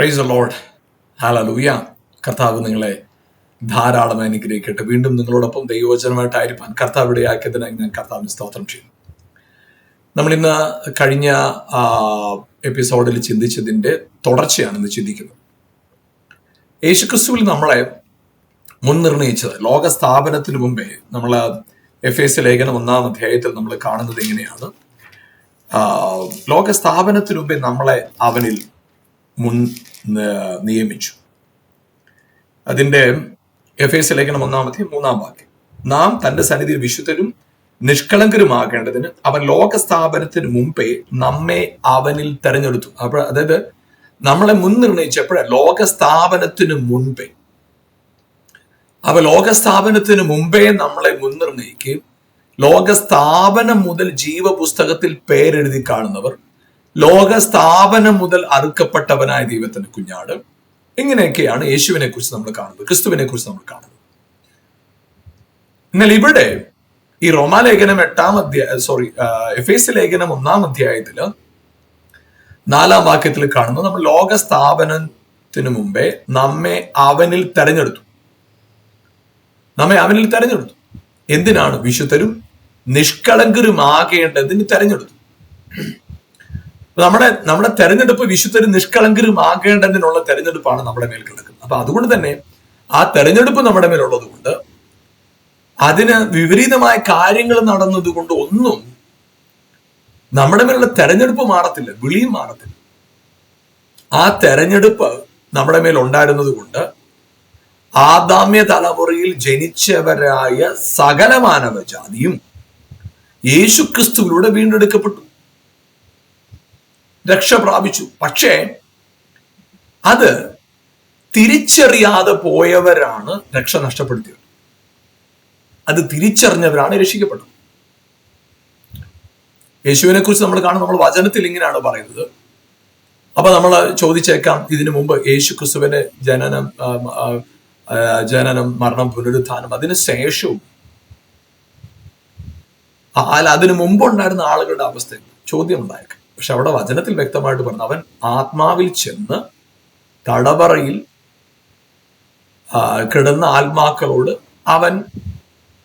Praise the Lord. Hallelujah. കർത്താവ് നിങ്ങളെ ധാരാളം അനുഗ്രഹിക്കട്ടെ. വീണ്ടും നിങ്ങളോടൊപ്പം ദൈവവചനമായിട്ടായിരിക്കാൻ കർത്താവ് ഇടയാക്കിയതിനായി ഞാൻ കർത്താവിന് സ്തോത്രം ചെയ്യും. നമ്മൾ ഇന്ന് കഴിഞ്ഞ എപ്പിസോഡിൽ ചിന്തിച്ചതിൻ്റെ തുടർച്ചയാണ് ഇന്ന് ചിന്തിക്കുന്നത്. യേശുക്രിസ്തുവിൽ നമ്മളെ മുൻനിർണയിച്ചത് ലോക സ്ഥാപനത്തിന് മുമ്പേ നമ്മൾ എഫേസ്യ ലേഖനം 1-ാം അധ്യായത്തിൽ നമ്മൾ കാണുന്നത് എങ്ങനെയാണ്? ലോക സ്ഥാപനത്തിന് മുമ്പേ നമ്മളെ അവനിൽ മുൻ നിയമിച്ചു. അതിൻ്റെ എഫേസ്യ ലേഖനം 1-ാം അധ്യായം 3-ാം വാക്യം, നാം തന്റെ സന്നിധിയിൽ വിശുദ്ധരും നിഷ്കളങ്കരുമാകേണ്ടതിന് അവൻ ലോക സ്ഥാപനത്തിന് മുമ്പേ നമ്മെ അവനിൽ തെരഞ്ഞെടുത്തു. അപ്പോൾ അതായത് നമ്മളെ മുൻനിർണയിച്ചപ്പോഴേ ലോക സ്ഥാപനത്തിന് മുൻപേ, അപ്പൊ ലോകസ്ഥാപനത്തിന് മുമ്പേ നമ്മളെ മുൻനിർണയിക്കുകയും ലോകസ്ഥാപനം മുതൽ ജീവപുസ്തകത്തിൽ പേരെഴുതി കാണുന്നവർ, ലോകസ്ഥാപനം മുതൽ അറുക്കപ്പെട്ടവനായ ദൈവത്തിന്റെ കുഞ്ഞാട്, ഇങ്ങനെയൊക്കെയാണ് യേശുവിനെ കുറിച്ച് നമ്മൾ കാണുന്നത്, ക്രിസ്തുവിനെ കുറിച്ച് നമ്മൾ കാണുന്നത്. എന്നാൽ ഇവിടെ ഈ റോമാലേഖനം എഫേസ്യ ലേഖനം 1-ാം അധ്യായത്തില് 4-ാം വാക്യത്തിൽ കാണുന്നത് നമ്മൾ ലോകസ്ഥാപനത്തിന് മുമ്പേ നമ്മെ അവനിൽ തെരഞ്ഞെടുത്തു. എന്തിനാണ്? വിശുദ്ധരും നിഷ്കളങ്കരുമാകേണ്ടതിന് തെരഞ്ഞെടുത്തു. നമ്മുടെ തെരഞ്ഞെടുപ്പ് വിശുദ്ധരും നിഷ്കളങ്കരുമാകേണ്ടതിനുള്ള തെരഞ്ഞെടുപ്പാണ് നമ്മുടെ മേൽ കിടക്കുന്നത്. അപ്പൊ അതുകൊണ്ട് തന്നെ ആ തെരഞ്ഞെടുപ്പ് നമ്മുടെ മേലുള്ളത് കൊണ്ട്, അതിന് വിപരീതമായ കാര്യങ്ങൾ നടന്നതുകൊണ്ട് ഒന്നും നമ്മുടെ മേലുള്ള തെരഞ്ഞെടുപ്പ് മാറത്തില്ല, വിളിയും മാറത്തില്ല. ആ തെരഞ്ഞെടുപ്പ് നമ്മുടെ മേൽ ഉണ്ടായിരുന്നത് കൊണ്ട് ആദാമ്യ തലമുറയിൽ ജനിച്ചവരായ സകല മാനവജാതിയും യേശുക്രിസ്തുവിലൂടെ വീണ്ടെടുക്കപ്പെട്ടു, രക്ഷ പ്രാപിച്ചു. പക്ഷേ അത് തിരിച്ചറിയാതെ പോയവരാണ് രക്ഷ നഷ്ടപ്പെടുത്തിയത്. അത് തിരിച്ചറിഞ്ഞവരാണ് രക്ഷിക്കപ്പെട്ടത്. യേശുവിനെ കുറിച്ച് നമ്മൾ കാണും, നമ്മൾ വചനത്തിൽ ഇങ്ങനെയാണ് പറയുന്നത്. അപ്പൊ നമ്മൾ ചോദിച്ചേക്കാം, ഇതിനു മുമ്പ് യേശുക്രിസ്തുവിന്റെ ജനനം, മരണം, പുനരുത്ഥാനം, അതിന് ശേഷവും അതിനു മുമ്പുണ്ടായിരുന്ന ആളുകളുടെ അവസ്ഥ ചോദ്യം ഉണ്ടായേക്കാം. പക്ഷെ അവിടെ വചനത്തിൽ വ്യക്തമായിട്ട് പറഞ്ഞു, അവൻ ആത്മാവിൽ ചെന്ന് തടവറയിൽ കിടന്ന ആത്മാക്കളോട് അവൻ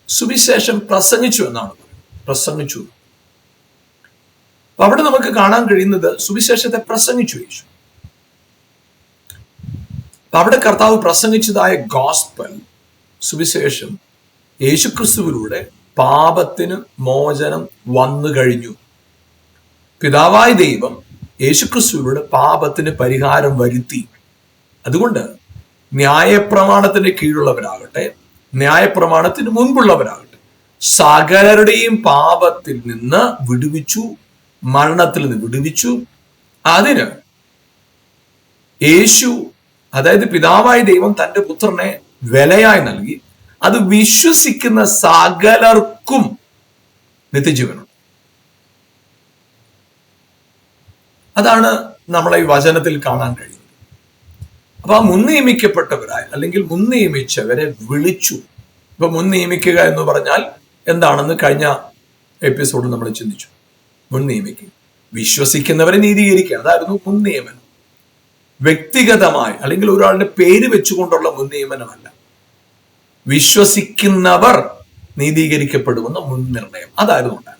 സുവിശേഷം പ്രസംഗിച്ചു എന്നാണ് പ്രസംഗിച്ചു. അപ്പൊ അവിടെ നമുക്ക് കാണാൻ കഴിയുന്നത് സുവിശേഷത്തെ പ്രസംഗിച്ചു യേശു. അവിടെ കർത്താവ് പ്രസംഗിച്ചതായ ഗോസ്പൽ, സുവിശേഷം, യേശുക്രിസ്തുവിലൂടെ പാപത്തിന് മോചനം വന്നു കഴിഞ്ഞു. പിതാവായ ദൈവം യേശുക്രിസ്തുവിലൂടെ പാപത്തിന് പരിഹാരം വരുത്തി. അതുകൊണ്ട് ന്യായപ്രമാണത്തിന് കീഴുള്ളവരാകട്ടെ, ന്യായപ്രമാണത്തിന് മുൻപുള്ളവരാകട്ടെ, സകലരുടെയും പാപത്തിൽ നിന്ന് വിടുവിച്ചു, മരണത്തിൽ നിന്ന് വിടുവിച്ചു. അതിന് യേശു, അതായത് പിതാവായ ദൈവം തന്റെ പുത്രനെ വിലയായി നൽകി. അത് വിശ്വസിക്കുന്ന സകലർക്കും നിത്യജീവനുണ്ട്. അതാണ് നമ്മളെ ഈ വചനത്തിൽ കാണാൻ കഴിയുന്നത്. അപ്പൊ ആ മുൻനിയമിക്കപ്പെട്ടവരായി, അല്ലെങ്കിൽ മുൻനിയമിച്ചവരെ വിളിച്ചു. ഇപ്പൊ മുൻനിയമിക്കുക എന്ന് പറഞ്ഞാൽ എന്താണെന്ന് കഴിഞ്ഞ എപ്പിസോഡിൽ നമ്മൾ ചിന്തിച്ചു. മുൻനിയമിക്കുക, വിശ്വസിക്കുന്നവരെ നീതീകരിക്കുക, അതായിരുന്നു മുൻനിയമനം. വ്യക്തിഗതമായി അല്ലെങ്കിൽ ഒരാളുടെ പേര് വെച്ചുകൊണ്ടുള്ള മുൻനിയമനമല്ല, വിശ്വസിക്കുന്നവർ നീതീകരിക്കപ്പെടുമെന്ന മുൻനിർണയം, അതായിരുന്നു ഉണ്ടായിരുന്നത്.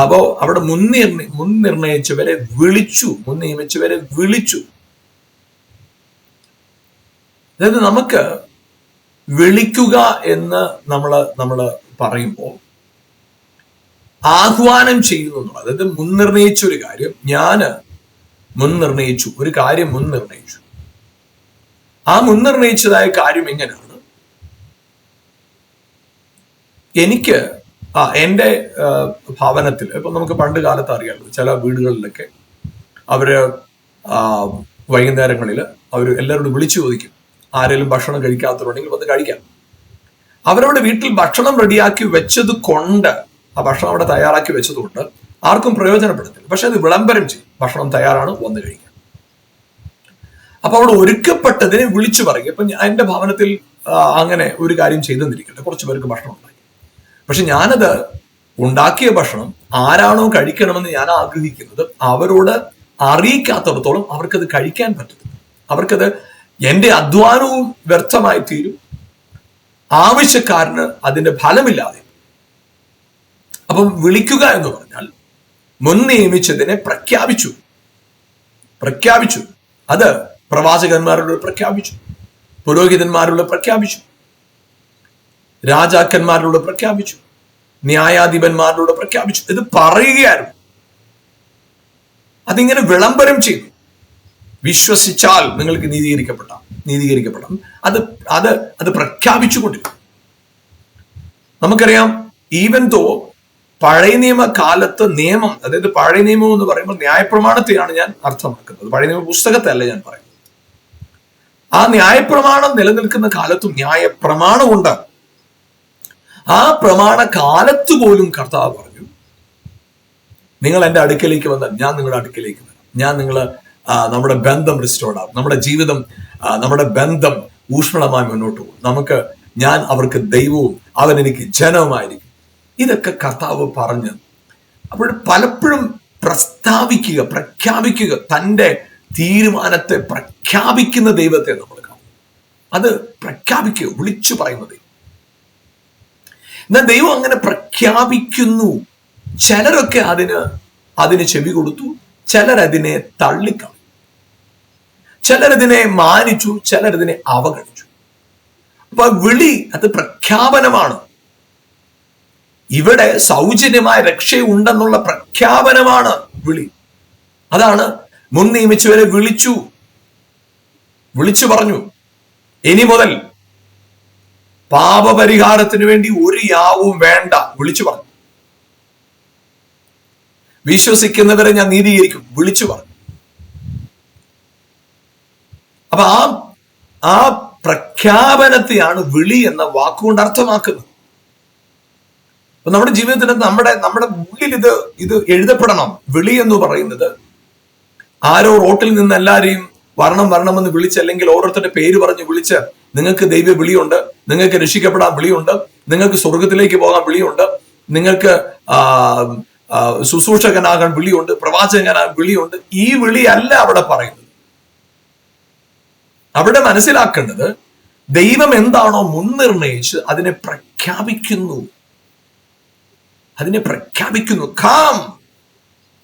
അപ്പോ അവിടെ മുൻനിർണയിച്ചവരെ വിളിച്ചു, മുൻനിയമിച്ചവരെ വിളിച്ചു. അതായത് നമുക്ക് വിളിക്കുക എന്ന് നമ്മൾ പറയുമ്പോൾ ആഹ്വാനം ചെയ്യുന്നു. അതായത് മുൻനിർണയിച്ചൊരു കാര്യം, ഒരു കാര്യം മുൻനിർണയിച്ചു. ആ മുൻനിർണയിച്ചതായ കാര്യം എങ്ങനെയാണ്? എനിക്ക് എൻ്റെ ഭവനത്തിൽ, ഇപ്പൊ നമുക്ക് പണ്ട് കാലത്ത് അറിയാമല്ലോ, ചില വീടുകളിലൊക്കെ അവര് വൈകുന്നേരങ്ങളിൽ അവർ എല്ലാവരോടും വിളിച്ചു ചോദിക്കും, ആരെങ്കിലും ഭക്ഷണം കഴിക്കാത്തവരുണ്ടെങ്കിൽ വന്ന് കഴിക്കാം. അവരവിടെ വീട്ടിൽ ഭക്ഷണം റെഡിയാക്കി വെച്ചത് കൊണ്ട്, ആ ഭക്ഷണം അവിടെ തയ്യാറാക്കി വെച്ചതുകൊണ്ട് ആർക്കും പ്രയോജനപ്പെടുത്തില്ല. പക്ഷെ അത് വിളംബരം ചെയ്യും, ഭക്ഷണം തയ്യാറാണ്, വന്ന് കഴിക്കാം. അപ്പൊ അവിടെ ഒരുക്കപ്പെട്ടതിനെ വിളിച്ചു പറയും. ഇപ്പൊ എന്റെ ഭവനത്തിൽ അങ്ങനെ ഒരു കാര്യം ചെയ്തെന്നിരിക്കട്ടെ, കുറച്ചു പേർക്ക് ഭക്ഷണം ഉണ്ടാക്കി. പക്ഷെ ഞാനത് ഉണ്ടാക്കിയ ഭക്ഷണം ആരാണോ കഴിക്കണമെന്ന് ഞാൻ ആഗ്രഹിക്കുന്നത് അവരോട് അറിയിക്കാത്തടത്തോളം അവർക്കത് കഴിക്കാൻ പറ്റത്തില്ല. അവർക്കത് എന്റെ അധ്വാനവും വ്യർത്ഥമായി തീരും, ആവശ്യക്കാരന് അതിന്റെ ഫലമില്ലാതെ. അപ്പം വിളിക്കുക എന്ന് പറഞ്ഞാൽ മുൻ നിയമിച്ചതിനെ പ്രഖ്യാപിച്ചു. അത് പ്രവാചകന്മാരോട് പ്രഖ്യാപിച്ചു, പുരോഹിതന്മാരോട് പ്രഖ്യാപിച്ചു, രാജാക്കന്മാരോട് പ്രഖ്യാപിച്ചു, ന്യായാധിപന്മാരോട് പ്രഖ്യാപിച്ചു. ഇത് പറയുകയായിരുന്നു. അതിങ്ങനെ വിളംബരം ചെയ്തു. വിശ്വസിച്ചാൽ നിങ്ങൾക്ക് നീതീകരിക്കപ്പെടാം. അത് പ്രഖ്യാപിച്ചുകൊണ്ടിരിക്കും. നമുക്കറിയാം, ഈവൻ തോ പഴയ നിയമ കാലത്ത് നിയമം, അതായത് പഴയ നിയമം എന്ന് പറയുമ്പോൾ ന്യായപ്രമാണത്തെയാണ് ഞാൻ അർത്ഥമാക്കുന്നത്, പഴയ നിയമ പുസ്തകത്തെ അല്ല ഞാൻ പറയുന്നത്. ആ ന്യായപ്രമാണം നിലനിൽക്കുന്ന കാലത്തും ന്യായപ്രമാണമുണ്ട്. ആ പ്രമാണ കാലത്ത് പോലും കർത്താവ് പറഞ്ഞു, നിങ്ങൾ എൻ്റെ അടുക്കലേക്ക് വന്നാൽ ഞാൻ നിങ്ങളുടെ അടുക്കലേക്ക് വരാം, ഞാൻ നമ്മുടെ ബന്ധം റിസ്റ്റോർഡ് ആവും, നമ്മുടെ ജീവിതം, നമ്മുടെ ബന്ധം ഊഷ്മളമായി മുന്നോട്ട് പോകും, ഞാൻ അവർക്ക് ദൈവവും അവൻ എനിക്ക് ജനവുമായിരിക്കും. ഇതൊക്കെ കർത്താവ് പറഞ്ഞ് അപ്പോൾ പലപ്പോഴും പ്രഖ്യാപിക്കുക, തൻ്റെ തീരുമാനത്തെ പ്രഖ്യാപിക്കുന്ന ദൈവത്തെ നമ്മൾ കാണും. അത് പ്രഖ്യാപിക്കുക, വിളിച്ചു പറയുന്നത്. എന്നാൽ ദൈവം അങ്ങനെ പ്രഖ്യാപിക്കുന്നു. ചിലരൊക്കെ അതിന് ചെവി കൊടുത്തു, ചിലരതിനെ തള്ളിക്കളഞ്ഞു, ചിലരതിനെ മാനിച്ചു, ചിലരതിനെ അവഗണിച്ചു. അപ്പൊ വിളി അത് പ്രഖ്യാപനമാണ്. ഇവിടെ സൗജന്യമായ രക്ഷയുണ്ടെന്നുള്ള പ്രഖ്യാപനമാണ് വിളി. അതാണ് മുൻ നിയമിച്ചവരെ വിളിച്ചു പറഞ്ഞു, ഇനി മുതൽ പാപപരിഹാരത്തിന് വേണ്ടി ഒരു യാവും വേണ്ട, വിളിച്ചു പറഞ്ഞു. വിശ്വസിക്കുന്നവരെ ഞാൻ നീതീകരിക്കും, വിളിച്ചു പറഞ്ഞു. അപ്പൊ ആ പ്രഖ്യാപനത്തെയാണ് വിളി എന്ന വാക്കുകൊണ്ട് അർത്ഥമാക്കുന്നത്. അപ്പൊ നമ്മുടെ ജീവിതത്തിന് നമ്മുടെ ഉള്ളിൽ ഇത് എഴുതപ്പെടണം. വിളി എന്ന് പറയുന്നത് ആരോ റോട്ടിൽ നിന്ന് എല്ലാരെയും വരണമെന്ന് വിളിച്ച്, അല്ലെങ്കിൽ ഓരോരുത്തരുടെ പേര് പറഞ്ഞ് വിളിച്ച്, നിങ്ങൾക്ക് ദൈവ വിളിയുണ്ട്, നിങ്ങൾക്ക് രക്ഷിക്കപ്പെടാൻ വിളിയുണ്ട്, നിങ്ങൾക്ക് സ്വർഗത്തിലേക്ക് പോകാൻ വിളിയുണ്ട്, നിങ്ങൾക്ക് ശുശ്രൂഷകനാകാൻ വിളിയുണ്ട്, പ്രവാചകനാകാൻ വിളിയുണ്ട്. ഈ വിളിയല്ല അവിടെ പറയുന്നത്. അവിടെ മനസ്സിലാക്കേണ്ടത് ദൈവം എന്താണോ മുൻനിർണയിച്ച് അതിനെ പ്രഖ്യാപിക്കുന്നു. കാം,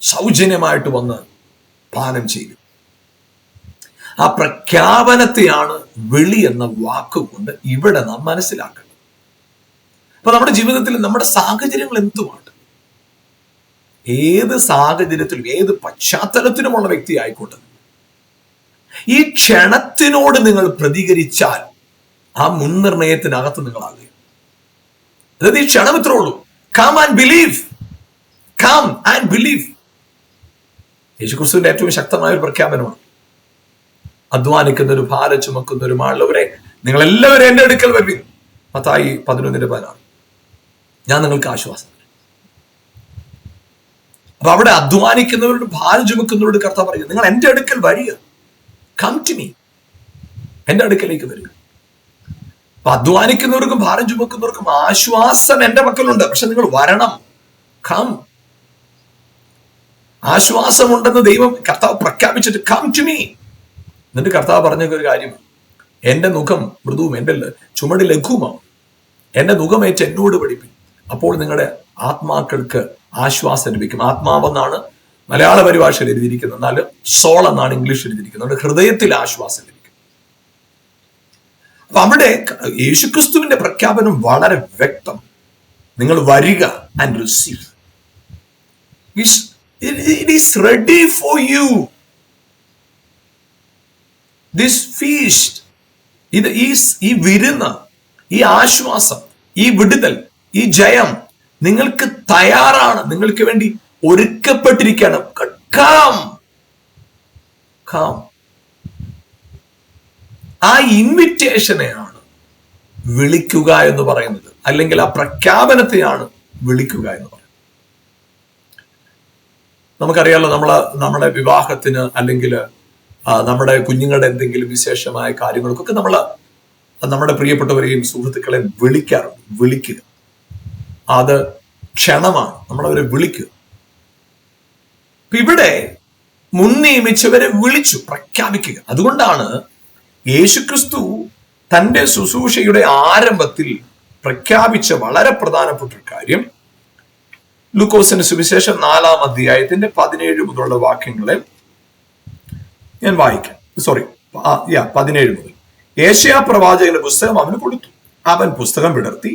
സൗജന്യമായിട്ട് വന്ന് പാനം ചെയ്യും. ആ പ്രഖ്യാപനത്തെയാണ് വിളി എന്ന വാക്കുകൊണ്ട് ഇവിടെ നാം മനസ്സിലാക്കേണ്ടത്. അപ്പൊ നമ്മുടെ ജീവിതത്തിൽ നമ്മുടെ സാഹചര്യങ്ങൾ എന്തുമാണ്, ഏത് സാഹചര്യത്തിലും ഏത് പശ്ചാത്തലത്തിലുമുള്ള വ്യക്തി ആയിക്കോട്ടെ, ഈ ക്ഷണത്തിനോട് നിങ്ങൾ പ്രതികരിച്ചാൽ ആ മുൻനിർണയത്തിനകത്ത് നിങ്ങളാകുകയും. അതായത് ഈ ക്ഷണം ഇത്രേ ഉള്ളൂ, കം ആൻഡ് ബിലീവ്. യേശുക്രിസ്തുവിന്റെ ഏറ്റവും ശക്തമായ ഒരു പ്രഖ്യാപനമാണ്. അധ്വാനിക്കുന്നവരും ഭാരം ചുമക്കുന്നവരും ആളുള്ളവരെ, നിങ്ങൾ എല്ലാവരും എന്റെ അടുക്കൽ വരുവിൻ. മത്തായി 11:16. ഞാൻ നിങ്ങൾക്ക് ആശ്വാസം. അപ്പൊ അവിടെ അധ്വാനിക്കുന്നവരോട് ഭാരം ചുമക്കുന്നവരോട് കർത്താവ് പറയുക, നിങ്ങൾ എന്റെ അടുക്കൽ വരിക, കം ടു മീ, എന്റെ അടുക്കലേക്ക് വരിക. അപ്പൊ അധ്വാനിക്കുന്നവർക്കും ഭാരം ചുമക്കുന്നവർക്കും ആശ്വാസം എന്റെ പക്കലുണ്ട്. പക്ഷെ നിങ്ങൾ വരണം, കം. ആശ്വാസമുണ്ടെന്ന് കർത്താവ് പ്രഖ്യാപിച്ചിട്ട് കം ടു മീ. എന്നിട്ട് കർത്താവ് പറഞ്ഞ ഒരു കാര്യം, എന്റെ മുഖം മൃദുവും എന്റെ ചുമട് ലഘുവുമാവും, എന്റെ മുഖമേറ്റ് എന്നോട് പഠിപ്പിൻ, അപ്പോൾ നിങ്ങളുടെ ആത്മാക്കൾക്ക് ആശ്വാസം ലഭിക്കും. ആത്മാവെന്നാണ് മലയാള പരിഭാഷയിൽ എഴുതിയിരിക്കുന്നത്, എന്നാൽ സോൾ എന്നാണ് ഇംഗ്ലീഷിൽ എഴുതിയിരിക്കുന്നത്. ഹൃദയത്തിൽ ആശ്വാസം ലഭിക്കും. അപ്പൊ അവിടെ യേശുക്രിസ്തുവിന്റെ പ്രഖ്യാപനം വളരെ വ്യക്തം. നിങ്ങൾ വരിക and receive. It is ready for you. This feast, ഈ വിരുന്ന്, ഈ ആശ്വാസം, ഈ വിടുതൽ, ഈ ജയം നിങ്ങൾക്ക് തയ്യാറാണ്, നിങ്ങൾക്ക് വേണ്ടി ഒരുക്കപ്പെട്ടിരിക്കുകയാണ്. ആ ഇൻവിറ്റേഷനെയാണ് വിളിക്കുക എന്ന് പറയുന്നത്, അല്ലെങ്കിൽ ആ പ്രഖ്യാപനത്തെയാണ് വിളിക്കുക എന്ന് പറയുന്നത്. നമുക്കറിയാലോ, നമ്മുടെ വിവാഹത്തിന് അല്ലെങ്കിൽ നമ്മുടെ കുഞ്ഞുങ്ങളുടെ എന്തെങ്കിലും വിശേഷമായ കാര്യങ്ങൾക്കൊക്കെ നമ്മുടെ പ്രിയപ്പെട്ടവരെയും സുഹൃത്തുക്കളെയും വിളിക്കുക. അത് ക്ഷണമാണ്, നമ്മളവരെ വിളിക്കുക. ഇവിടെ മുൻ നിയമിച്ചവരെ വിളിച്ചു പ്രഖ്യാപിക്കുക. അതുകൊണ്ടാണ് യേശുക്രിസ്തു തന്റെ ശുശ്രൂഷയുടെ ആരംഭത്തിൽ പ്രഖ്യാപിച്ച വളരെ പ്രധാനപ്പെട്ട ഒരു കാര്യം, ലൂക്കോസിന്റെ സുവിശേഷം 4-ാം അധ്യായത്തിന്റെ 17 മുതലുള്ള വാക്യങ്ങളെ ഞാൻ വായിക്കാം. 17 മുതൽ. യേശയ്യാ പ്രവാചകന്റെ പുസ്തകം അവന് കൊടുത്തു. അവൻ പുസ്തകം വിടർത്തി,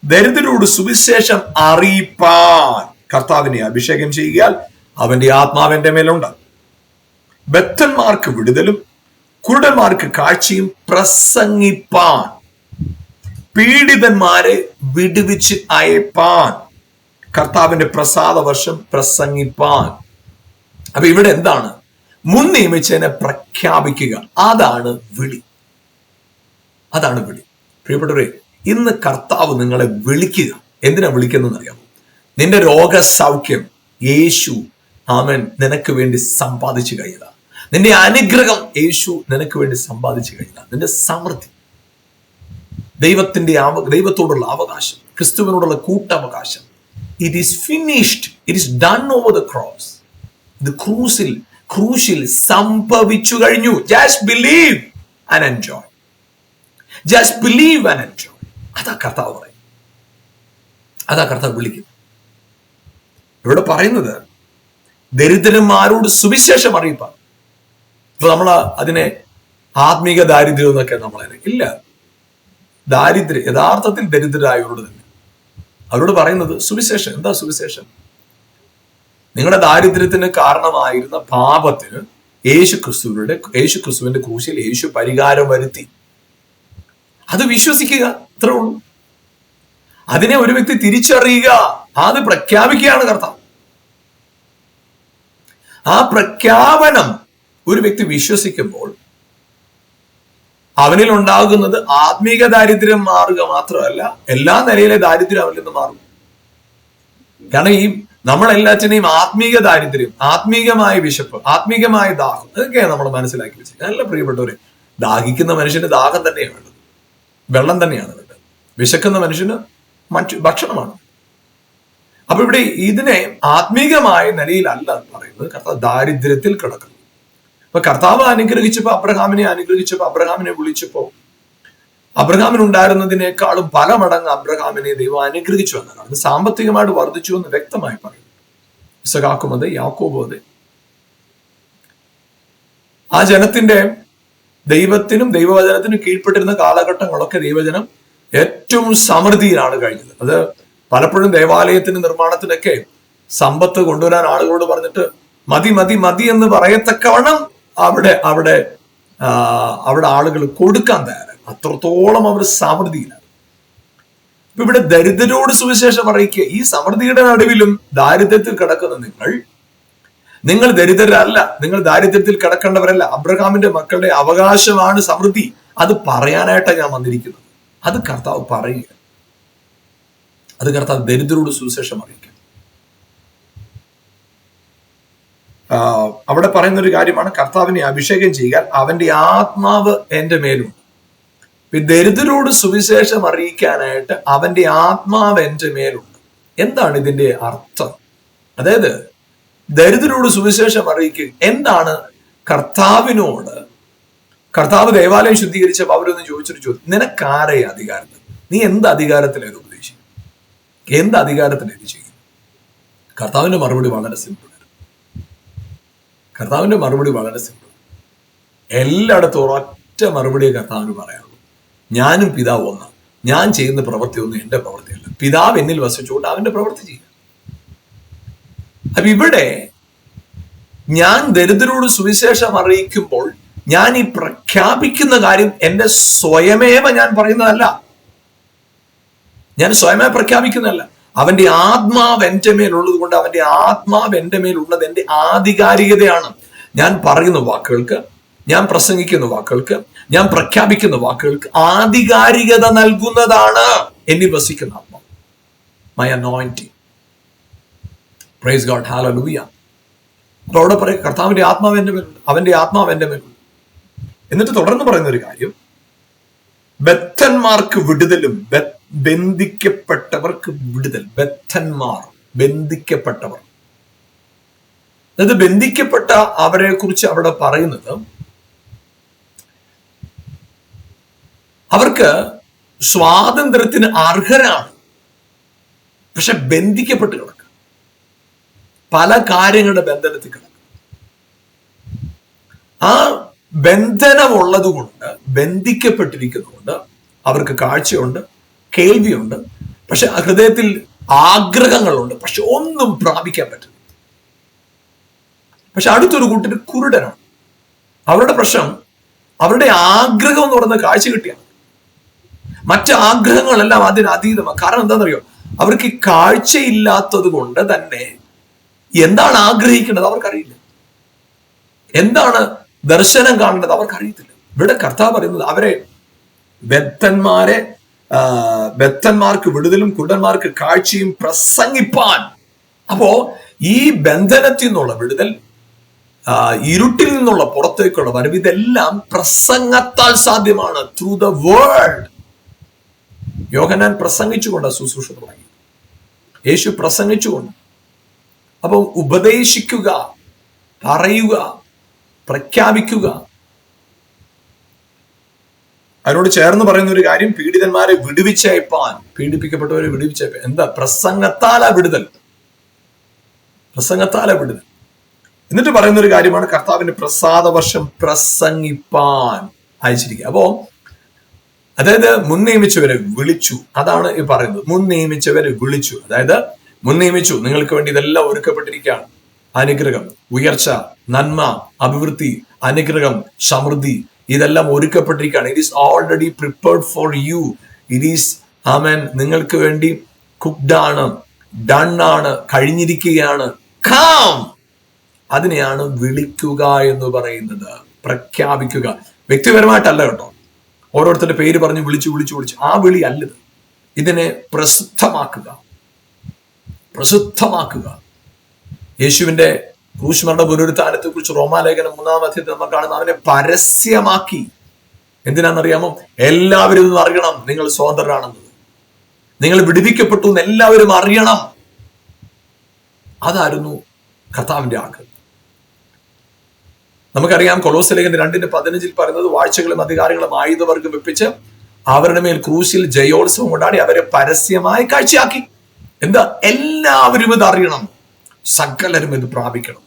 ദരിദ്രരോട് സുവിശേഷം അറിയിപ്പാൻ കർത്താവിനെ അഭിഷേകം ചെയ്യാൽ അവന്റെ ആത്മാവ് എന്റെ മേലുണ്ട്. ബദ്ധന്മാർക്ക് വിടുതലും കുരുടന്മാർക്ക് കാഴ്ചയും പ്രസംഗിപ്പാൻ, പീഡിതന്മാരെ വിടുവിച്ച് അയപ്പാൻ, കർത്താവിന്റെ പ്രസാദ വർഷം പ്രസംഗിപ്പാൻ. അപ്പൊ ഇവിടെ എന്താണ്? മുൻ നിയമിച്ചതിനെ പ്രഖ്യാപിക്കുക. അതാണ് വിളി. അതാണ് വിളി. പ്രിയപ്പെട്ടവരെ, ഇന്ന് കർത്താവ് നിങ്ങളെ വിളിക്കുക. എന്തിനാ വിളിക്കുന്നതെന്ന് അറിയാമോ? നിന്റെ രോഗസൗഖ്യം യേശു നിനക്ക് വേണ്ടി സമ്പാദിച്ചു കഴിഞ്ഞതാ. നിന്റെ അനുഗ്രഹം യേശു നിനക്ക് വേണ്ടി സമ്പാദിച്ചു കഴിഞ്ഞതാ. നിന്റെ സമൃദ്ധി, ദൈവത്തോടുള്ള അവകാശം, ക്രിസ്തുവിനോടുള്ള കൂട്ടവകാശം, it is finished, it is done over the cross. ഇത് ക്രൂശിൽ സംഭവിച്ചു കഴിഞ്ഞു. Just believe and enjoy. Just believe and enjoy. അതാ കർത്താവ് പറയും. അതാ കർത്താവ് വിളിക്കുന്നത്. ഇവിടെ പറയുന്നത് ദരിദ്രന്മാരോട് സുവിശേഷം അറിയിപ്പാൻ. ഇപ്പൊ നമ്മൾ അതിനെ ആത്മീക ദാരിദ്ര്യം എന്നൊക്കെ നമ്മളതിനെ ഇല്ല. ദാരിദ്ര്യം യഥാർത്ഥത്തിൽ ദരിദ്രരായവരോട് തന്നെ അവരോട് പറയുന്നത് സുവിശേഷം. എന്താ സുവിശേഷം? നിങ്ങളുടെ ദാരിദ്ര്യത്തിന് കാരണമായിരുന്ന പാപത്തിന് യേശുക്രിസ്തുവിന്റെ ക്രൂശിൽ യേശു പരിഹാരം വരുത്തി. അത് വിശ്വസിക്കുക, അത്രേ ഉള്ളൂ. അതിനെ ഒരു വ്യക്തി തിരിച്ചറിയുക, അത് പ്രഖ്യാപിക്കുകയാണ് കർത്താവ്. ആ പ്രഖ്യാപനം ഒരു വ്യക്തി വിശ്വസിക്കുമ്പോൾ അവനിൽ ഉണ്ടാകുന്നത് ആത്മീക ദാരിദ്ര്യം മാറുക മാത്രമല്ല, എല്ലാ നിലയിലെ ദാരിദ്ര്യം അവനിൽ നിന്ന് മാറും. കാരണം ഈ നമ്മളെല്ലാറ്റിനെയും ആത്മീക ദാരിദ്ര്യം, ആത്മീകമായ വിശപ്പ്, ആത്മീകമായ ദാഹം, അതൊക്കെയാണ് നമ്മൾ മനസ്സിലാക്കി വെച്ചത്. നല്ല പ്രിയപ്പെട്ടവരെ, ദാഹിക്കുന്ന മനുഷ്യന് ദാഹം തന്നെയാണ് വേണ്ടത്, വെള്ളം തന്നെയാണ് വേണ്ടത്. വിശക്കുന്ന മനുഷ്യന് മറ്റു ഭക്ഷണമാണ്. അപ്പൊ ഇവിടെ ഇതിനെ ആത്മീകമായ നിലയിലല്ല പറയുന്നത്. കർത്താവ് ദാരിദ്ര്യത്തിൽ കിടക്കുന്നു. അപ്പൊ കർത്താവ് അനുഗ്രഹിച്ചപ്പോ അബ്രഹാമിനെ വിളിച്ചപ്പോ അബ്രഹാമിനുണ്ടായിരുന്നതിനേക്കാളും പല മടങ്ങ് അബ്രഹാമിനെ ദൈവം അനുഗ്രഹിച്ചു എന്നാണ്. അത് സാമ്പത്തികമായിട്ട് വർദ്ധിച്ചു എന്ന് വ്യക്തമായി പറയും. ഇസഹാക്കും അതെ, യാക്കോബും അതെ. ആ ജനത്തിന്റെ ദൈവത്തിനും ദൈവവചനത്തിനും കീഴ്പ്പെട്ടിരുന്ന കാലഘട്ടങ്ങളൊക്കെ ദൈവജനം ഏറ്റവും സമൃദ്ധിയിലാണ് കഴിഞ്ഞത്. അത് പലപ്പോഴും ദേവാലയത്തിന് നിർമ്മാണത്തിനൊക്കെ സമ്പത്ത് കൊണ്ടുവരാൻ ആളുകളോട് പറഞ്ഞിട്ട് മതി എന്ന് പറയത്തക്കവണ്ണം അവിടെ ആളുകൾ കൊടുക്കാൻ തയ്യാറാണ്. അത്രത്തോളം അവർ സമൃദ്ധിയിലാണ്. ഇപ്പൊ ഇവിടെ ദരിദ്രരോട് സുവിശേഷം അറിയിക്കുക. ഈ സമൃദ്ധിയുടെ നടുവിലും ദാരിദ്ര്യത്തിൽ കിടക്കുന്ന നിങ്ങൾ ദരിദ്രരല്ല, നിങ്ങൾ ദാരിദ്ര്യത്തിൽ കിടക്കേണ്ടവരല്ല. അബ്രഹാമിന്റെ മക്കളുടെ അവകാശമാണ് സമൃദ്ധി. അത് പറയാനായിട്ടാണ് ഞാൻ വന്നിരിക്കുന്നത്. അത് കർത്താവ് പറയുക. അത് കർത്താവ് ദരിദ്രരോട് സുവിശേഷം അറിയിക്കുക. അവിടെ പറയുന്ന ഒരു കാര്യമാണ്, കർത്താവിനെ അഭിഷേകം ചെയ്യാൻ അവന്റെ ആത്മാവ് എന്റെ മേലുണ്ട്. ദരിദ്രരോട് സുവിശേഷം അറിയിക്കാനായിട്ട് അവന്റെ ആത്മാവ് എന്റെ മേലുണ്ട്. എന്താണ് ഇതിന്റെ അർത്ഥം? അതായത് ദരിദ്രരോട് സുവിശേഷം അറിയിക്കുക എന്താണ്? കർത്താവ് ദേവാലയം ശുദ്ധീകരിച്ചപ്പോൾ അവരൊന്ന് ചോദിച്ചൊരു ചോദ്യം, നിനക്കാരെ അധികാരത്തിൽ, നീ എന്ത് അധികാരത്തിലേത് ഉപദേശിക്കും, എന്ത് അധികാരത്തിലേത് ചെയ്യും? കർത്താവിന്റെ മറുപടി വളരെ സിമ്പിൾ. എല്ലായിടത്തും ഒരൊറ്റ മറുപടിയെ കർത്താവിന് പറയാനുള്ളൂ. ഞാനും പിതാവ് ഒന്നാണ്. ഞാൻ ചെയ്യുന്ന പ്രവൃത്തി ഒന്നും എന്റെ പ്രവൃത്തിയല്ല. പിതാവ് എന്നിൽ വസിച്ചുകൊണ്ട് അവന്റെ പ്രവൃത്തി ചെയ്യുക. അപ്പൊ ഇവിടെ ഞാൻ ദരിദ്രരോട് സുവിശേഷം അറിയിക്കുമ്പോൾ ഞാൻ ഈ പ്രഖ്യാപിക്കുന്ന കാര്യം എന്റെ സ്വയമേവ ഞാൻ പറയുന്നതല്ല, ഞാൻ സ്വയമേ പ്രഖ്യാപിക്കുന്നതല്ല. അവന്റെ ആത്മാവ് എന്റെ മേലുള്ളത് കൊണ്ട് അവന്റെ ആത്മാവ് എന്റെ മേലുള്ളത് എന്റെ ആധികാരികതയാണ്. ഞാൻ പറയുന്ന വാക്കുകൾക്ക്, ഞാൻ പ്രസംഗിക്കുന്ന വാക്കുകൾക്ക്, ഞാൻ പ്രഖ്യാപിക്കുന്ന വാക്കുകൾക്ക് ആധികാരികത നൽകുന്നതാണ് എന്നിൽ വസിക്കുന്ന ആത്മാവ്. My anointing. Praise God, hallelujah. അപ്പൊ അവിടെ പറയും കർത്താവിന്റെ ആത്മാവ് എന്റെ മേലുണ്ട്, അവന്റെ ആത്മാവ് എന്റെ മേലുണ്ട്. എന്നിട്ട് തുടർന്ന് പറയുന്ന ഒരു കാര്യം, ബദ്ധന്മാർക്ക് വിടുതലും ബന്ധിക്കപ്പെട്ടവർക്ക് വിടുതൽ. ബദ്ധന്മാർ, ബന്ധിക്കപ്പെട്ടവർ. അതായത് ബന്ധിക്കപ്പെട്ട അവരെ കുറിച്ച് അവിടെ പറയുന്നത്, അവർക്ക് സ്വാതന്ത്ര്യത്തിന് അർഹരാണ്, പക്ഷെ ബന്ധിക്കപ്പെട്ട് കിടക്കുക, പല കാര്യങ്ങളുടെ ബന്ധനത്തിൽ കിടക്കുക. ആ ബന്ധനമുള്ളത് കൊണ്ട്, ബന്ധിക്കപ്പെട്ടിരിക്കുന്നതുകൊണ്ട് അവർക്ക് കാഴ്ചയുണ്ട്, കേൾവിയുണ്ട്, പക്ഷെ ഹൃദയത്തിൽ ആഗ്രഹങ്ങളുണ്ട്, പക്ഷെ ഒന്നും പ്രാപിക്കാൻ പറ്റില്ല. പക്ഷെ അടുത്തൊരു കൂട്ടർ കുരുടനാണ്. അവരുടെ പ്രശ്നം അവരുടെ ആഗ്രഹം എന്ന് പറയുന്ന കാഴ്ച കിട്ടിയാണ്. മറ്റ് ആഗ്രഹങ്ങളെല്ലാം അതിന് അതീതമാണ്. കാരണം എന്താണെന്നറിയോ, അവർക്ക് ഈ കാഴ്ചയില്ലാത്തത് കൊണ്ട് തന്നെ എന്താണ് ആഗ്രഹിക്കേണ്ടത് അവർക്കറിയില്ല, എന്താണ് ദർശനം കാണേണ്ടത് അവർക്കറിയത്തില്ല. ഇവിടെ കർത്താവ് പറയുന്നത് അവരെ ബദ്ധന്മാർക്ക് വിടുതലും കുരുടന്മാർക്ക് കാഴ്ചയും പ്രസംഗിപ്പാൻ. അപ്പോ ഈ ബന്ധനത്തിൽ നിന്നുള്ള വിടുതൽ, ഇരുട്ടിൽ നിന്നുള്ള പുറത്തേക്കുള്ള വരവ്, ഇതെല്ലാം പ്രസംഗത്താൽ സാധ്യമാണ്. Through the world. യോഹന്നാൻ പ്രസംഗിച്ചുകൊണ്ട് ശുശ്രൂഷ തുടങ്ങി, യേശു പ്രസംഗിച്ചുകൊണ്ട്. അപ്പൊ ഉപദേശിക്കുക, പറയുക, പ്രഖ്യാപിക്കുക. അതിനോട് ചേർന്ന് പറയുന്ന ഒരു കാര്യം, പീഡിതന്മാരെ വിടുവിച്ചയപ്പാൻ, പീഡിപ്പിക്കപ്പെട്ടവരെ വിടുവിച്ചയപ്പാൻ. എന്താ? പ്രസംഗത്താല വിടുതൽ, പ്രസംഗത്താല വിടുതൽ. എന്നിട്ട് പറയുന്ന ഒരു കാര്യമാണ്, കർത്താവിന്റെ പ്രസാദ വർഷം പ്രസംഗിപ്പാൻ അയച്ചിരിക്കുക. അപ്പോ അതായത് മുൻ നിയമിച്ചവരെ വിളിച്ചു, അതാണ് ഈ പറയുന്നത്. മുൻ നിയമിച്ചവരെ വിളിച്ചു, അതായത് മുൻ നിയമിച്ചു, നിങ്ങൾക്ക് വേണ്ടി ഇതെല്ലാം ഒരുക്കപ്പെട്ടിരിക്കുകയാണ്. അനുഗ്രഹം, ഉയർച്ച, നന്മ, അഭിവൃദ്ധി, അനുഗ്രഹം, സമൃദ്ധി, ഇതെല്ലാം ഒരുക്കപ്പെട്ടിരിക്കുകയാണ്. It is already prepared for you. It is ആമേൻ, നിങ്ങൾക്ക് വേണ്ടി കുക്ക്ഡ് ആണ്, ഡൺ ആണ്, കഴിഞ്ഞിരിക്കുകയാണ്. കം. അതിനെയാണ് വിളിക്കുക എന്ന് പറയുന്നത്, പ്രഖ്യാപിക്കുക. വ്യക്തിപരമായിട്ടല്ല കേട്ടോ, ഓരോരുത്തരുടെ പേര് പറഞ്ഞ് വിളിച്ചു വിളിച്ചു വിളിച്ചു, ആ വിളി അല്ലത്. ഇതിനെ പ്രസിദ്ധമാക്കുക, പ്രസിദ്ധമാക്കുക. യേശുവിന്റെ ക്രൂശുമരണ പുനരുത്ഥാനത്തെ കുറിച്ച് റോമാലേഖനം 3-ാം അധ്യായത്തിൽ നമ്മൾ കാണുന്ന, അവനെ പരസ്യമാക്കി. എന്തിനാണെന്നറിയാമോ? എല്ലാവരും ഇന്ന് അറിയണം നിങ്ങൾ സ്വതന്ത്രരാണെന്നത്, നിങ്ങൾ വിടുവിക്കപ്പെട്ടു എന്ന് എല്ലാവരും അറിയണം. അതായിരുന്നു കർത്താവിന്റെ ആഗ്രഹം. നമുക്കറിയാം, കൊലോസ്യ ലേഖനം 2:15 പറയുന്നത്, വാഴ്ചകളും അധികാരങ്ങളും ആയുധവർഗം വെപ്പിച്ച് അവരുടെ മേൽ ക്രൂശിൽ ജയോത്സവം കൊണ്ടാടി അവരെ പരസ്യമായി കാഴ്ചയാക്കി. എന്താ? എല്ലാവരും ഇത് അറിയണം, സകലരും ഇത് പ്രാപിക്കണം.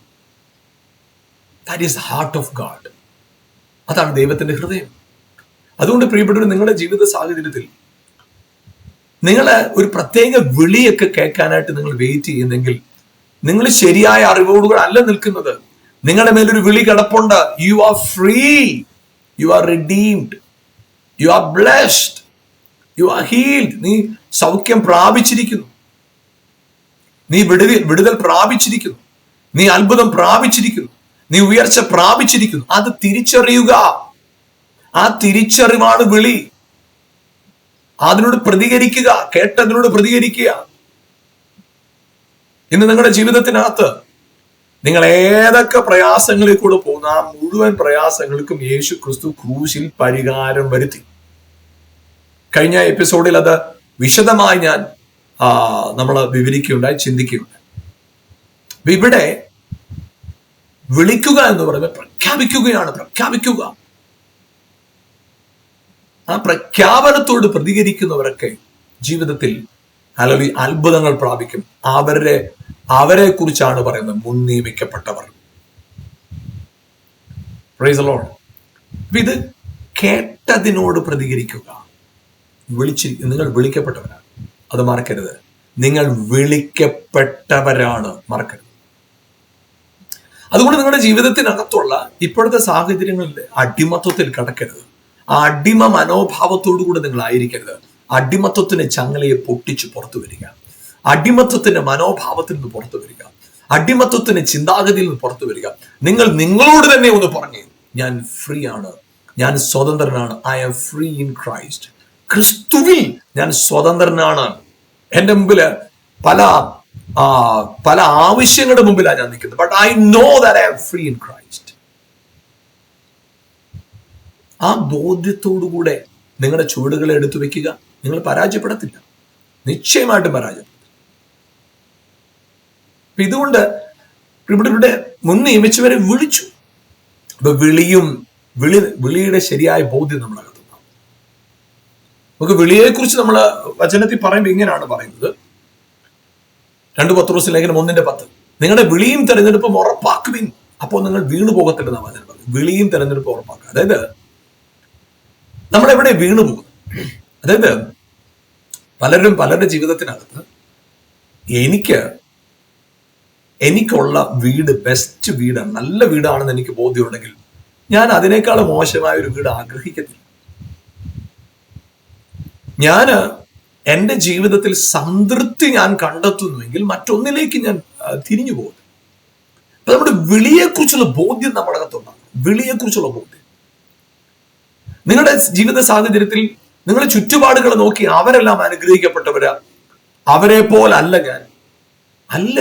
That is heart of God. അതാണ് ദൈവത്തിന്റെ ഹൃദയം. അതുകൊണ്ട് പ്രിയപ്പെട്ടവർ, നിങ്ങളുടെ ജീവിത സാഹചര്യത്തിൽ നിങ്ങൾ ഒരു പ്രത്യേക വിളിയൊക്കെ കേൾക്കാനായിട്ട് നിങ്ങൾ വെയിറ്റ് ചെയ്യുന്നെങ്കിൽ, നിങ്ങൾ ശരിയായ അറിവോടുകൂടെ അല്ല നിൽക്കുന്നത്. നിങ്ങളുടെ മേലൊരു വിളി കിടപ്പുണ്ട്. You are free, you are redeemed, you are blessed, you are healed. നീ സൗഖ്യം പ്രാപിച്ചിരിക്കുന്നു, നീ വിടുതൽ പ്രാപിച്ചിരിക്കുന്നു, നീ അത്ഭുതം പ്രാപിച്ചിരിക്കുന്നു, നീ ഉയർച്ച പ്രാപിച്ചിരിക്കുന്നു. അത് തിരിച്ചറിയുക. ആ തിരിച്ചറിവാണ് വിളി. അതിനോട് പ്രതികരിക്കുക, കേട്ടതിനോട് പ്രതികരിക്കുക. ഇന്ന് നിങ്ങളുടെ ജീവിതത്തിനകത്ത് നിങ്ങൾ ഏതൊക്കെ പ്രയാസങ്ങളിൽ കൂടെ പോകുന്ന ആ മുഴുവൻ പ്രയാസങ്ങൾക്കും യേശു ക്രിസ്തു ക്രൂശിൽ പരിഹാരം വരുത്തി. കഴിഞ്ഞ എപ്പിസോഡിൽ അത് വിശദമായി ഞാൻ നമ്മൾ വിവരിക്കുകയുണ്ടായി, ചിന്തിക്കുകയുണ്ടായി. ഇവിടെ വിളിക്കുക എന്ന് പറയുന്നത് പ്രഖ്യാപിക്കുകയാണ്. പ്രഖ്യാപിക്കുക. ആ പ്രഖ്യാപനത്തോട് പ്രതികരിക്കുന്നവരൊക്കെ ജീവിതത്തിൽ അല്ലെങ്കിൽ അത്ഭുതങ്ങൾ പ്രാപിക്കും. അവരെ കുറിച്ചാണ് പറയുന്നത്, മുൻ നിയമിക്കപ്പെട്ടവർ. Praise the Lord. ഇത് കേട്ടതിനോട് പ്രതികരിക്കുക. നിങ്ങൾ വിളിക്കപ്പെട്ടവരാണ്, അത് മറക്കരുത്. നിങ്ങൾ വിളിക്കപ്പെട്ടവരാണ്, മറക്കരുത്. അതുകൊണ്ട് നിങ്ങളുടെ ജീവിതത്തിനകത്തുള്ള ഇപ്പോഴത്തെ സാഹചര്യങ്ങളിൽ അടിമത്വത്തിൽ കടക്കരുത്. ആ അടിമ മനോഭാവത്തോടു കൂടെ നിങ്ങൾ ആയിരിക്കരുത്. അടിമത്വത്തിന് ചങ്ങലയെ പൊട്ടിച്ച് പുറത്തു വരിക, അടിമത്വത്തിന്റെ മനോഭാവത്തിൽ നിന്ന് പുറത്തു വരിക, അടിമത്വത്തിന് ചിന്താഗതിയിൽ നിന്ന് പുറത്തു വരിക. നിങ്ങൾ നിങ്ങളോട് തന്നെ ഒന്ന് പറഞ്ഞു, ഞാൻ ഫ്രീ ആണ്, ഞാൻ സ്വതന്ത്രനാണ്. I am free in Christ. ക്രിസ്തുവിൽ ഞാൻ സ്വതന്ത്രനാണ്. എന്റെ മുമ്പില് പല ആവശ്യങ്ങളുടെ മുമ്പിലാണ് ഞാൻ നിൽക്കുന്നത്. But I know that I am free in Christ. ആ ബോധ്യത്തോടുകൂടെ നിങ്ങളുടെ ചുവടുകളെ എടുത്തു വെക്കുക. നിങ്ങൾ പരാജയപ്പെടത്തില്ല, നിശ്ചയമായിട്ടും പരാജയപ്പെടും. ഇതുകൊണ്ട് ഇവിടെ മുൻ നിയമിച്ചവരെ വിളിച്ചു. അപ്പൊ വിളിയുടെ ശരിയായ ബോധ്യം നമ്മളകത്തുണ്ടാവും. നമുക്ക് വിളിയെക്കുറിച്ച് നമ്മൾ വചനത്തിൽ പറയുമ്പോൾ ഇങ്ങനെയാണ് പറയുന്നത്. 2 പത്രോസ് ലേഖനം 1:10, നിങ്ങളുടെ വിളിയും തെരഞ്ഞെടുപ്പും ഉറപ്പാക്കുവിൻ, അപ്പോൾ നിങ്ങൾ വീണു പോകത്തില്ലെന്ന വചനം പറഞ്ഞു. വിളിയും തെരഞ്ഞെടുപ്പും ഉറപ്പാക്കുക. അതായത് നമ്മളെവിടെ വീണു പോകുന്നു? അതായത് പലരുടെ ജീവിതത്തിനകത്ത് എനിക്കുള്ള വീട് ബെസ്റ്റ് വീടാണ്, നല്ല വീടാണെന്ന് എനിക്ക് ബോധ്യമുണ്ടെങ്കിൽ ഞാൻ അതിനേക്കാൾ മോശമായ ഒരു വീട് ആഗ്രഹിക്കത്തില്ല. ഞാന് എൻ്റെ ജീവിതത്തിൽ സംതൃപ്തി ഞാൻ കണ്ടെത്തുന്നുവെങ്കിൽ മറ്റൊന്നിലേക്ക് ഞാൻ തിരിഞ്ഞു പോകുന്നു. അപ്പൊ നമ്മുടെ വിളിയെക്കുറിച്ചുള്ള ബോധ്യം നമ്മുടെ അകത്തുണ്ടാകും. വിളിയെക്കുറിച്ചുള്ള ബോധ്യം. നിങ്ങളുടെ ജീവിത സാഹചര്യത്തിൽ നിങ്ങളുടെ ചുറ്റുപാടുകൾ നോക്കി അവരെല്ലാം അനുഗ്രഹിക്കപ്പെട്ടവരാ, അവരെ പോലല്ല ഞാൻ. അല്ല,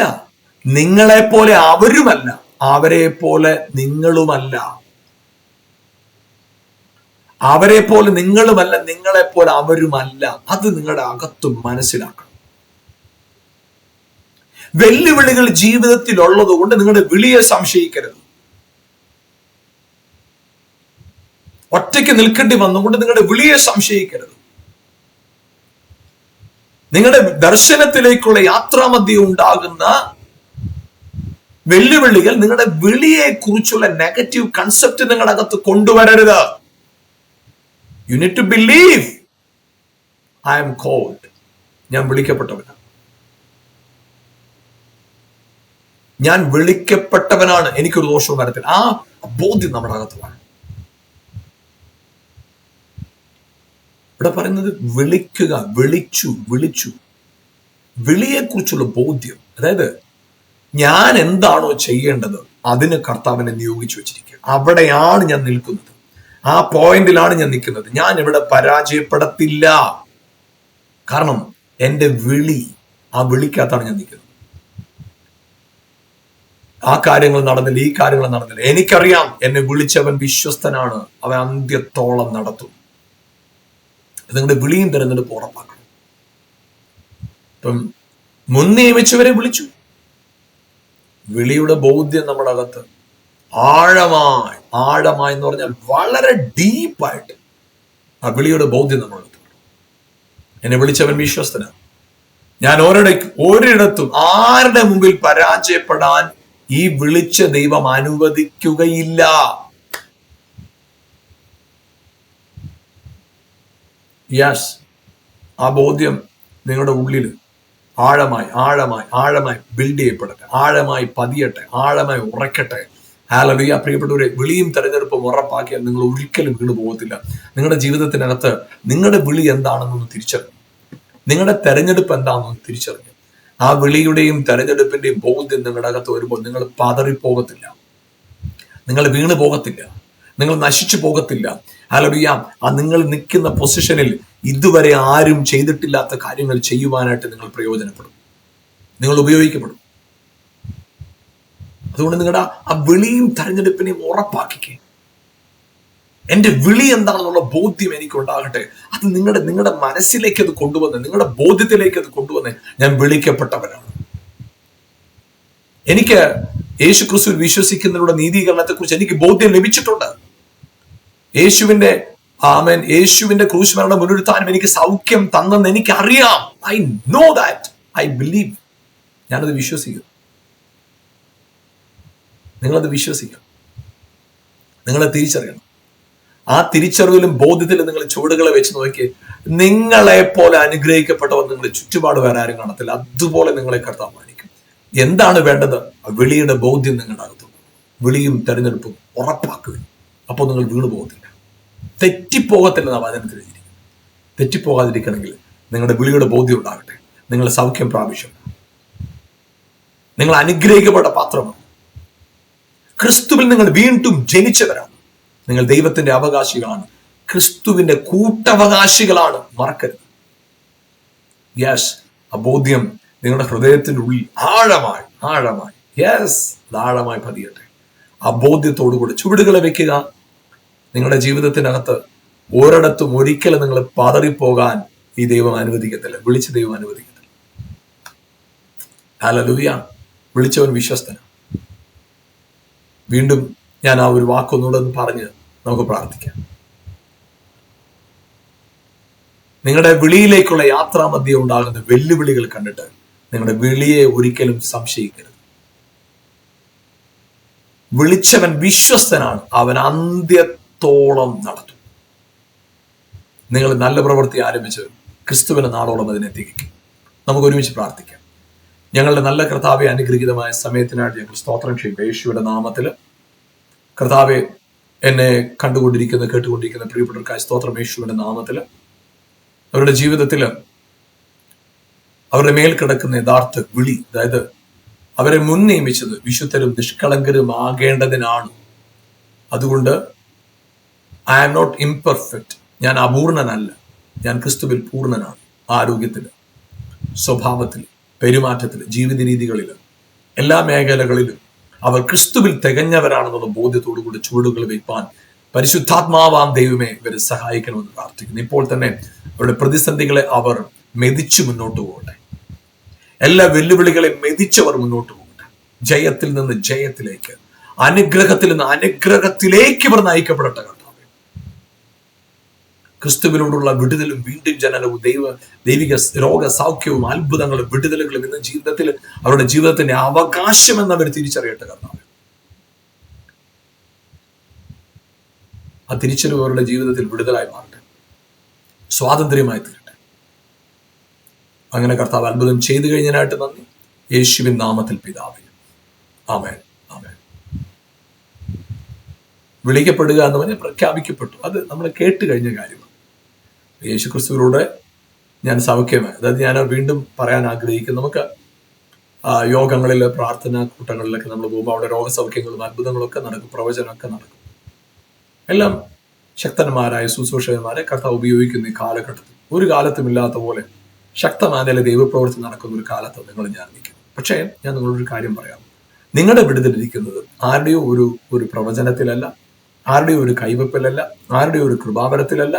നിങ്ങളെ പോലെ അവരുമല്ല, അവരെ പോലെ നിങ്ങളുമല്ല. അവരെ പോലെ നിങ്ങളുമല്ല, നിങ്ങളെ പോലെ അവരുമല്ല. അത് നിങ്ങളുടെ അകത്ത് മനസ്സിലാക്കണം. വെല്ലുവിളികൾ ജീവിതത്തിൽ ഉള്ളത് കൊണ്ട് നിങ്ങളുടെ വിളിയെ സംശയിക്കരുത്. ഒറ്റയ്ക്ക് നിൽക്കേണ്ടി വന്നുകൊണ്ട് നിങ്ങളുടെ വിളിയെ സംശയിക്കരുത്. നിങ്ങളുടെ ദർശനത്തിലേക്കുള്ള യാത്രാമധ്യേ ഉണ്ടാകുന്ന വെല്ലുവിളികൾ നിങ്ങളുടെ വിളിയെ കുറിച്ചുള്ള നെഗറ്റീവ് കൺസെപ്റ്റ് നിങ്ങളുടെ അകത്ത് കൊണ്ടുവരരുത്. You need to believe I am called. ഞാൻ വിളിക്കപ്പെട്ടവനാണ്, ഞാൻ വിളിക്കപ്പെട്ടവനാണ്, എനിക്കൊരു ദോഷവും വരത്തില്ല. ആ ബോധ്യം നമ്മുടെ അകത്ത് വേണം. ഇവിടെ പറയുന്നത് വിളിക്കുക, വിളിച്ചു. വിളിയെക്കുറിച്ചുള്ള ബോധ്യം. അതായത് ഞാൻ എന്താണോ ചെയ്യേണ്ടത് അതിന് കർത്താവിനെ നിയോഗിച്ചു വെച്ചിരിക്കുക. അവിടെയാണ് ഞാൻ നിൽക്കുന്നത്, ആ പോയിന്റിലാണ് ഞാൻ നിൽക്കുന്നത്. ഞാൻ ഇവിടെ പരാജയപ്പെടത്തില്ല. കാരണം എൻ്റെ ആ വിളിക്കകത്താണ് ഞാൻ നിൽക്കുന്നത്. ആ കാര്യങ്ങൾ നടന്നില്ല, ഈ കാര്യങ്ങൾ നടന്നില്ല, എനിക്കറിയാം എന്നെ വിളിച്ചവൻ വിശ്വസ്തനാണ്, അവൻ അന്ത്യത്തോളം നടത്തും. നിങ്ങളുടെ വിളിയും തെരഞ്ഞെടുപ്പ് ഉറപ്പാക്കണം. ഇപ്പം മുൻ നിയമിച്ചവരെ വിളിച്ചു. വിളിയുടെ ബോധ്യം നമ്മുടെ അകത്ത് ആഴമായി എന്ന് പറഞ്ഞാൽ വളരെ ഡീപ്പായിട്ട് ആ വിളിയുടെ ബോധ്യം നമ്മുടെ അകത്ത്. എന്നെ വിളിച്ചവൻ വിശ്വസ്തനാണ്, ഞാൻ ഒരിടത്തും ആരുടെ മുമ്പിൽ പരാജയപ്പെടാൻ ഈ വിളിച്ച ദൈവം അനുവദിക്കുകയില്ല. യെസ്, ആ ബോധ്യം നിങ്ങളുടെ ഉള്ളിൽ ആഴമായി ബിൽഡ് ചെയ്യപ്പെടട്ടെ, ആഴമായി പതിയട്ടെ, ആഴമായി ഉറക്കട്ടെ. ഹല്ലേലൂയ. പ്രിയപ്പെട്ടവരെ, വിളിയും തെരഞ്ഞെടുപ്പും ഉറപ്പാക്കിയാൽ നിങ്ങൾ ഒരിക്കലും വീണു പോകത്തില്ല. നിങ്ങളുടെ ജീവിതത്തിനകത്ത് നിങ്ങളുടെ വിളി എന്താണെന്നൊന്ന് തിരിച്ചറിഞ്ഞു, നിങ്ങളുടെ തെരഞ്ഞെടുപ്പ് എന്താണെന്നൊന്ന് തിരിച്ചറിഞ്ഞു. ആ വിളിയുടെയും തെരഞ്ഞെടുപ്പിന്റെയും ബോധ്യം നിങ്ങളുടെ അകത്ത് വരുമ്പോൾ നിങ്ങൾ പതറിപ്പോകത്തില്ല, നിങ്ങൾ വീണു പോകത്തില്ല, നിങ്ങൾ നശിച്ചു പോകത്തില്ല. ഹല്ലേലൂയ. ആ നിങ്ങൾ നിൽക്കുന്ന പൊസിഷനിൽ ഇതുവരെ ആരും ചെയ്തിട്ടില്ലാത്ത കാര്യങ്ങൾ ചെയ്യുവാനായിട്ട് നിങ്ങൾ പ്രയോജനപ്പെടും, നിങ്ങൾ ഉപയോഗിക്കപ്പെടും. അതുകൊണ്ട് നിങ്ങളുടെ ആ വിളിയും തെരഞ്ഞെടുപ്പിനെയും ഉറപ്പാക്കിക്കേ. എന്റെ വിളി എന്താണെന്നുള്ള ബോധ്യം എനിക്കുണ്ടാകട്ടെ. അത് നിങ്ങളുടെ മനസ്സിലേക്ക് അത് കൊണ്ടുവന്ന്, നിങ്ങളുടെ ബോധ്യത്തിലേക്ക് അത് കൊണ്ടുവന്ന് ഞാൻ വിളിക്കപ്പെട്ടവനാണ്. എനിക്ക് യേശു ക്രിസ്തുവിൽ വിശ്വസിക്കുന്നതിലൂടെ നീതീകരണത്തെ കുറിച്ച് എനിക്ക് ബോധ്യം ലഭിച്ചിട്ടുണ്ട്. യേശുവിന്റെ ക്രൂശ് മരണം മുൻനിർത്താനും എനിക്ക് സൗഖ്യം തന്നെന്ന് എനിക്ക് അറിയാം. I know that, I believe. ഞാനത് വിശ്വസിക്കും. നിങ്ങളത് വിശ്വസിക്കണം, നിങ്ങളെ തിരിച്ചറിയണം. ആ തിരിച്ചറിവിലും ബോധ്യത്തിലും നിങ്ങൾ ചുവടുകളെ വെച്ച് നോക്കി, നിങ്ങളെ പോലെ അനുഗ്രഹിക്കപ്പെട്ടവർ നിങ്ങളുടെ ചുറ്റുപാട് വേറെ ആരും കാണത്തില്ല. അതുപോലെ നിങ്ങളെ കർത്താവ് മാനിക്കും. എന്താണ് വേണ്ടത്? വിളിയുടെ ബോധ്യം നിങ്ങളുടെ അകത്തുണ്ട്. വിളിയും തെരഞ്ഞെടുപ്പും ഉറപ്പാക്കുക. അപ്പോൾ നിങ്ങൾ വീണു പോകത്തില്ല, തെറ്റിപ്പോകത്തില്ല. വചനത്തിൽ എഴുതിയിരിക്കുന്നു. തെറ്റിപ്പോകാതിരിക്കണമെങ്കിൽ നിങ്ങളുടെ വിളിയുടെ ബോധ്യം ഉണ്ടാകട്ടെ. നിങ്ങൾ സൗഖ്യം പ്രാപിച്ചു, നിങ്ങൾ അനുഗ്രഹിക്കപ്പെട്ട പാത്രമാണ്. ക്രിസ്തുവിൽ നിങ്ങൾ വീണ്ടും ജനിച്ചവരാണ്. നിങ്ങൾ ദൈവത്തിന്റെ അവകാശികളാണ്, ക്രിസ്തുവിന്റെ കൂട്ടവകാശികളാണ്. മറക്കരുത്. യെസ്, ആ ബോധ്യം നിങ്ങളുടെ ഹൃദയത്തിന്റെ ഉള്ളിൽ ആഴമായി യെസ് അത് ആഴമായി പതിയട്ടെ. ആ ബോധ്യത്തോടുകൂടി ചുവടുകളെ വെക്കുക. നിങ്ങളുടെ ജീവിതത്തിനകത്ത് ഒരിടത്തും ഒരിക്കലും നിങ്ങൾ പതറിപ്പോകാൻ ഈ ദൈവം അനുവദിക്കത്തില്ല, വിളിച്ച ദൈവം അനുവദിക്കത്തില്ല. ഹല്ലേലൂയ. വിളിച്ചവൻ വിശ്വസ്തനാണ്. വീണ്ടും ഞാൻ ആ ഒരു വാക്കൊന്നുകൂടെ ഒന്ന് പറഞ്ഞ് നമുക്ക് പ്രാർത്ഥിക്കാം. നിങ്ങളുടെ വിളിയിലേക്കുള്ള യാത്രാമധ്യം ഉണ്ടാകുന്ന വെല്ലുവിളികൾ കണ്ടിട്ട് നിങ്ങളുടെ വിളിയെ ഒരിക്കലും സംശയിക്കരുത്. വിളിച്ചവൻ വിശ്വസ്തനാണ്, അവൻ അന്ത്യത്തോളം നടത്തും. നിങ്ങൾ നല്ല പ്രവൃത്തി ആരംഭിച്ച് ക്രിസ്തുവിന്റെ നാളോളം അതിനെ തികയ്ക്കും. നമുക്ക് ഒരുമിച്ച് പ്രാർത്ഥിക്കാം. ഞങ്ങളുടെ നല്ല കർത്താവെ, അനുഗ്രഹീതമായ സമയത്തിനായിട്ട് ഞങ്ങൾ സ്തോത്രം ചെയ്യും. യേശുവിന്റെ നാമത്തിൽ കർത്താവെ, എന്നെ കണ്ടുകൊണ്ടിരിക്കുന്ന കേട്ടുകൊണ്ടിരിക്കുന്ന പ്രിയപ്പെട്ടവർക്കായി സ്തോത്രം. യേശുവിന്റെ നാമത്തിൽ അവരുടെ ജീവിതത്തിൽ അവരുടെ മേൽ കിടക്കുന്ന യഥാർത്ഥ വിളി, അതായത് അവരെ മുൻ നിയമിച്ചത് വിശുദ്ധരും നിഷ്കളങ്കരും ആകേണ്ടതിനാണ്. അതുകൊണ്ട് ഐ ആം നോട്ട് ഇംപെർഫെക്റ്റ്, ഞാൻ അപൂർണനല്ല, ഞാൻ ക്രിസ്തുവിൽ പൂർണ്ണനാണ്. ആരോഗ്യത്തിൽ, സ്വഭാവത്തിൽ, പെരുമാറ്റത്തിൽ, ജീവിത രീതികളിൽ, എല്ലാ മേഖലകളിലും അവർ ക്രിസ്തുവിൽ തികഞ്ഞവരാണെന്നുള്ള ബോധ്യത്തോടുകൂടി ചുവടുകൾ വയ്പ്പാൻ പരിശുദ്ധാത്മാവാം ദൈവമേ ഇവരെ സഹായിക്കണമെന്ന് പ്രാർത്ഥിക്കുന്നു. ഇപ്പോൾ തന്നെ അവരുടെ പ്രതിസന്ധികളെ അവർ മെതിച്ചു മുന്നോട്ട് പോകട്ടെ. എല്ലാ വെല്ലുവിളികളെയും മെതിച്ചവർ മുന്നോട്ട് പോകട്ടെ. ജയത്തിൽ നിന്ന് ജയത്തിലേക്ക്, അനുഗ്രഹത്തിൽ നിന്ന് അനുഗ്രഹത്തിലേക്ക് ഇവർ നയിക്കപ്പെടട്ടെ. കർത്താവേ, ക്രിസ്തുവിനോടുള്ള വിടുതലും വീണ്ടും ജനനവും ദൈവിക രോഗസൗഖ്യവും അത്ഭുതങ്ങളും വിടുതലുകളും ഇന്ന് ജീവിതത്തിൽ അവരുടെ ജീവിതത്തിന്റെ അവകാശം എന്നവർ തിരിച്ചറിയട്ടെ. കർത്താവേ, ആ തിരിച്ചറിവ് അവരുടെ ജീവിതത്തിൽ വിടുതലായി മാറട്ടെ, സ്വാതന്ത്ര്യമായി തീരട്ടെ. അങ്ങനെ കർത്താവ് അത്ഭുതം ചെയ്തു കഴിഞ്ഞതിനായിട്ട് നന്ദി. യേശുവിൻ നാമത്തിൽ പിതാവേ, ആമേൻ, ആമേൻ. വിളിക്കപ്പെടുക എന്ന് പറഞ്ഞാൽ പ്രഖ്യാപിക്കപ്പെട്ടു. അത് നമ്മൾ കേട്ട് കഴിഞ്ഞ കാര്യമാണ്. യേശു ക്രിസ്തുവിലൂടെ ഞാൻ സൗഖ്യമായി. അതായത് ഞാൻ വീണ്ടും പറയാൻ ആഗ്രഹിക്കുന്നു, നമുക്ക് യോഗങ്ങളിൽ, പ്രാർത്ഥനാ കൂട്ടങ്ങളിലൊക്കെ നമ്മൾ പോകുമ്പോൾ അവിടെ രോഗസൗഖ്യങ്ങളും അത്ഭുതങ്ങളൊക്കെ നടക്കും, പ്രവചനമൊക്കെ നടക്കും. എല്ലാം ശക്തന്മാരായ ശുശ്രൂഷകന്മാരെ കർത്താവ് ഉപയോഗിക്കുന്ന ഈ കാലഘട്ടത്തിൽ ഒരു കാലത്തും ഇല്ലാത്ത പോലെ ശക്തമായ ദൈവപ്രവൃത്തി നടക്കുന്ന ഒരു കാലത്ത് നിങ്ങൾ ഞാൻ നിൽക്കുന്നു. പക്ഷേ ഞാൻ നിങ്ങളൊരു കാര്യം പറയാം. നിങ്ങളുടെ വിടുതലിരിക്കുന്നത് ആരുടെയോ ഒരു പ്രവചനത്തിലല്ല, ആരുടെയോ ഒരു കൈവെപ്പിലല്ല, ആരുടെയോ ഒരു കൃപാവരത്തിലല്ല.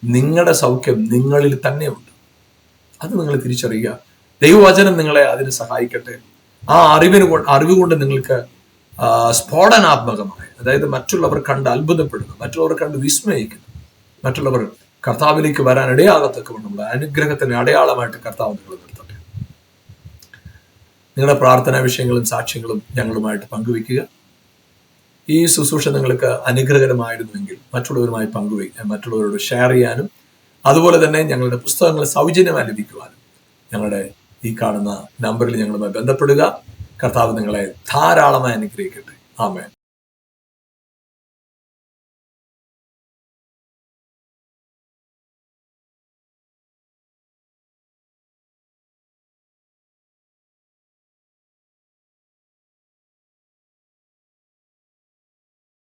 നിങ്ങളുടെ സൗഖ്യം നിങ്ങളിൽ തന്നെയുണ്ട്. അത് നിങ്ങൾ തിരിച്ചറിയുക. ദൈവവചനം നിങ്ങളെ അതിന് സഹായിക്കട്ടെ. ആ അറിവ് കൊണ്ട് നിങ്ങൾക്ക് സ്ഫോടനാത്മകമായ, അതായത് മറ്റുള്ളവർ കണ്ട് അത്ഭുതപ്പെടുന്നു, മറ്റുള്ളവർ കണ്ട് വിസ്മയിക്കുന്നു, മറ്റുള്ളവർ കർത്താവിലേക്ക് വരാൻ ഇടയാകത്തക്കവണ്ണമുള്ള അനുഗ്രഹത്തിന് അടയാളമായിട്ട് കർത്താവ് നിങ്ങൾ നിർത്തട്ടെ. നിങ്ങളുടെ പ്രാർത്ഥനാ വിഷയങ്ങളും സാക്ഷ്യങ്ങളും ഞങ്ങളുമായിട്ട് പങ്കുവയ്ക്കുക. ഈ ശുശ്രൂഷ നിങ്ങൾക്ക് അനുഗ്രഹകരമായിരുന്നുവെങ്കിൽ മറ്റുള്ളവരുമായി മറ്റുള്ളവരോട് ഷെയർ ചെയ്യാനും, അതുപോലെ തന്നെ ഞങ്ങളുടെ പുസ്തകങ്ങൾ സൗജന്യമായി ലഭിക്കുവാനും ഞങ്ങളുടെ ഈ കാണുന്ന നമ്പറിൽ ഞങ്ങളുമായി ബന്ധപ്പെടുക. കർത്താവ് നിങ്ങളെ ധാരാളമായി അനുഗ്രഹിക്കട്ടെ. ആമേൻ.